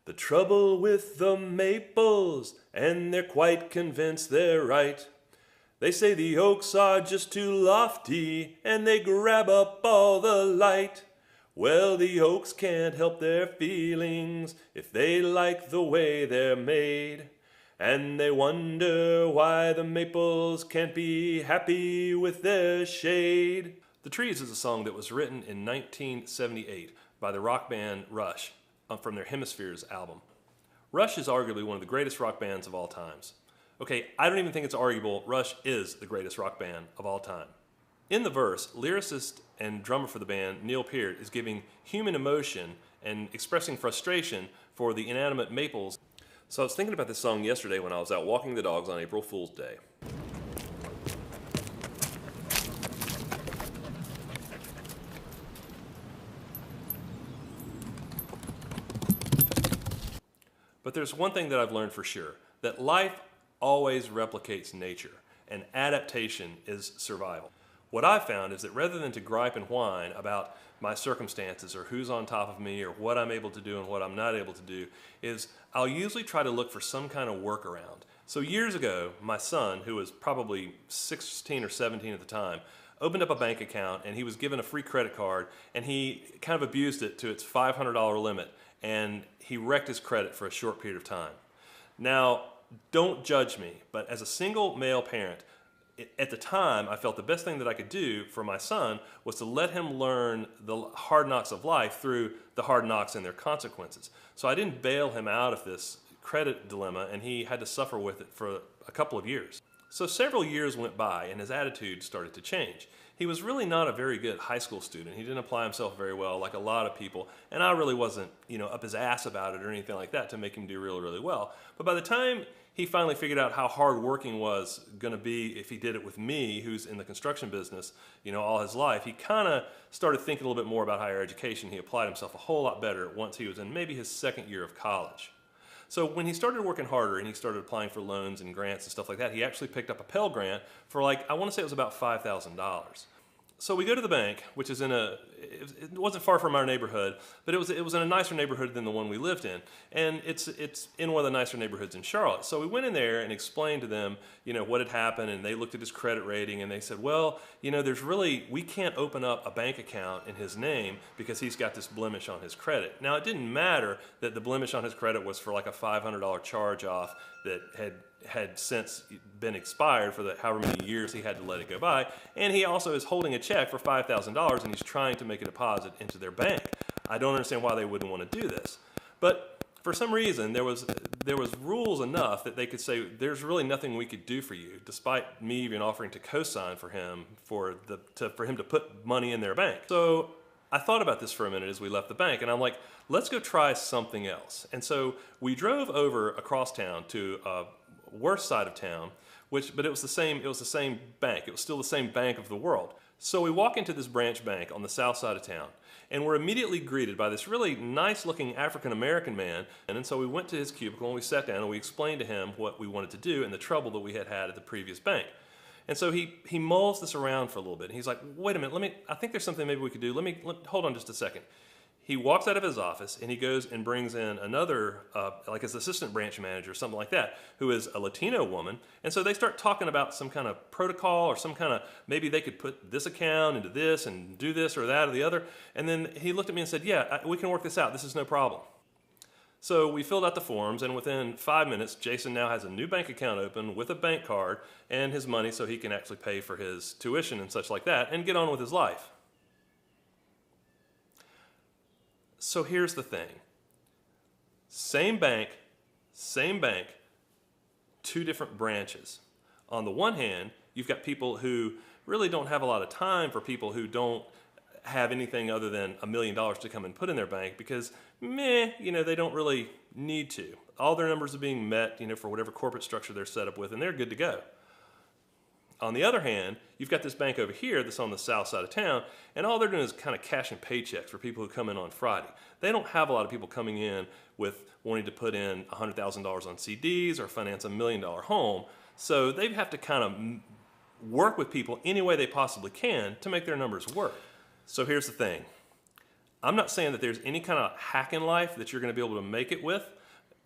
The trouble with the maples, and they're quite convinced they're right. They say the oaks are just too lofty, and they grab up all the light. Well, the oaks can't help their feelings if they like the way they're made. And they wonder why the maples can't be happy with their shade. The Trees is a song that was written in 1978 by the rock band Rush from their Hemispheres album. Rush is arguably one of the greatest rock bands of all times. Okay, I don't even think it's arguable. Rush is the greatest rock band of all time. In the verse, lyricist and drummer for the band, Neil Peart, is giving human emotion and expressing frustration for the inanimate maples. So I was thinking about this song yesterday when I was out walking the dogs on April Fool's Day. But there's one thing that I've learned for sure, that life always replicates nature, and adaptation is survival. What I've found is that rather than to gripe and whine about my circumstances or who's on top of me or what I'm able to do and what I'm not able to do, is I'll usually try to look for some kind of workaround. So years ago, my son, who was probably 16 or 17 at the time, opened up a bank account and he was given a free credit card, and he kind of abused it to its $500 limit, and he wrecked his credit for a short period of time. Now, don't judge me, but as a single male parent, at the time, I felt the best thing that I could do for my son was to let him learn the hard knocks of life through the hard knocks and their consequences. So I didn't bail him out of this credit dilemma, and he had to suffer with it for a couple of years. So several years went by, and his attitude started to change. He was really not a very good high school student. He didn't apply himself very well, like a lot of people, and I really wasn't, up his ass about it or anything like that to make him do really, really well. But by the time he finally figured out how hard working was going to be if he did it with me, who's in the construction business, all his life, he kind of started thinking a little bit more about higher education. He applied himself a whole lot better once he was in maybe his second year of college. So when he started working harder and he started applying for loans and grants and stuff like that, he actually picked up a Pell Grant for I want to say it was about $5,000. So we go to the bank, which is it wasn't far from our neighborhood, but it was in a nicer neighborhood than the one we lived in. And it's in one of the nicer neighborhoods in Charlotte. So we went in there and explained to them, what had happened, and they looked at his credit rating and they said, well, we can't open up a bank account in his name because he's got this blemish on his credit. Now, it didn't matter that the blemish on his credit was for a $500 charge off that had since been expired for however many years he had to let it go by, and he also is holding a check for $5,000 and he's trying to make a deposit into their bank. I don't understand why they wouldn't want to do this, but for some reason there was rules enough that they could say there's really nothing we could do for you, despite me even offering to co-sign for him for him to put money in their bank. So I thought about this for a minute as we left the bank, and I'm like, let's go try something else. And so we drove over across town to a worse side of town, but it was the same bank. It was still the same bank of the world. So we walk into this branch bank on the south side of town, and we're immediately greeted by this really nice looking African American man. And so we went to his cubicle and we sat down and we explained to him what we wanted to do and the trouble that we had at the previous bank. And so he mulls this around for a little bit. And he's like, wait a minute, I think there's something maybe we could do. Hold on just a second. He walks out of his office and he goes and brings in another, his assistant branch manager, something like that, who is a Latino woman. And so they start talking about some kind of protocol or some kind of, maybe they could put this account into this and do this or that or the other. And then he looked at me and said, yeah, we can work this out. This is no problem. So we filled out the forms, and within 5 minutes, Jason now has a new bank account open with a bank card and his money so he can actually pay for his tuition and such like that and get on with his life. So here's the thing. Same bank, two different branches. On the one hand, you've got people who really don't have a lot of time for people who don't have anything other than $1 million to come and put in their bank because, they don't really need to. All their numbers are being met, for whatever corporate structure they're set up with, and they're good to go. On the other hand, you've got this bank over here that's on the south side of town, and all they're doing is kind of cashing paychecks for people who come in on Friday. They don't have a lot of people coming in with wanting to put in $100,000 on CDs or finance a $1 million home, so they have to kind of work with people any way they possibly can to make their numbers work. So here's the thing. I'm not saying that there's any kind of hack in life that you're going to be able to make it with.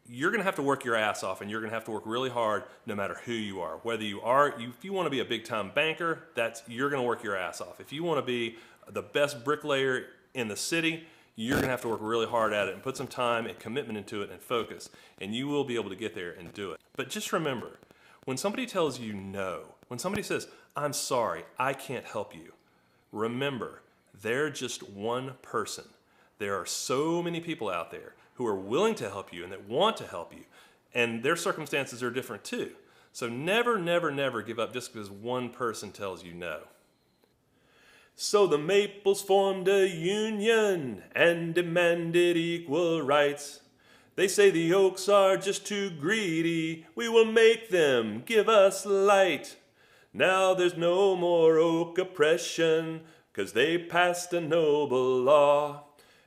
You're going to have to work your ass off, and you're going to have to work really hard no matter who you are. Whether if you want to be a big time banker, you're going to work your ass off. If you want to be the best bricklayer in the city, you're going to have to work really hard at it and put some time and commitment into it and focus, and you will be able to get there and do it. But just remember, when somebody tells you no, when somebody says, I'm sorry, I can't help you, remember, they're just one person. There are so many people out there who are willing to help you and that want to help you, and their circumstances are different too. So never, never, never give up just because one person tells you no. So the Maples formed a union and demanded equal rights. They say the Oaks are just too greedy. We will make them give us light. Now there's no more oak oppression, 'cause they passed a noble law.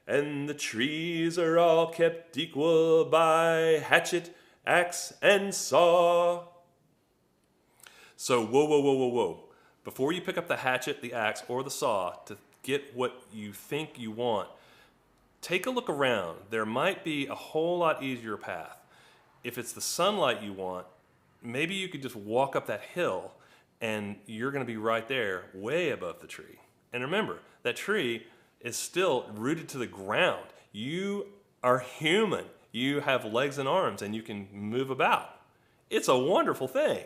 And the trees are all kept equal by hatchet, axe, and saw. So whoa, whoa, whoa, whoa, whoa. Before you pick up the hatchet, the axe, or the saw to get what you think you want, take a look around. There might be a whole lot easier path. If it's the sunlight you want, maybe you could just walk up that hill and you're going to be right there, way above the tree. And remember, that tree is still rooted to the ground. You are human. You have legs and arms and you can move about. It's a wonderful thing.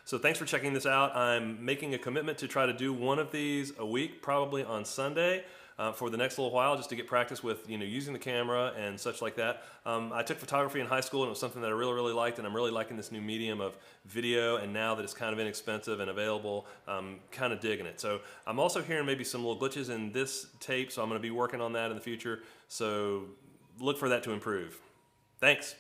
So thanks for checking this out. I'm making a commitment to try to do one of these a week, probably on Sunday, for the next little while, just to get practice with using the camera and such like that. I took photography in high school, and it was something that I really, really liked, and I'm really liking this new medium of video, and now that it's kind of inexpensive and available, I'm kind of digging it. So I'm also hearing maybe some little glitches in this tape, so I'm going to be working on that in the future. So look for that to improve. Thanks.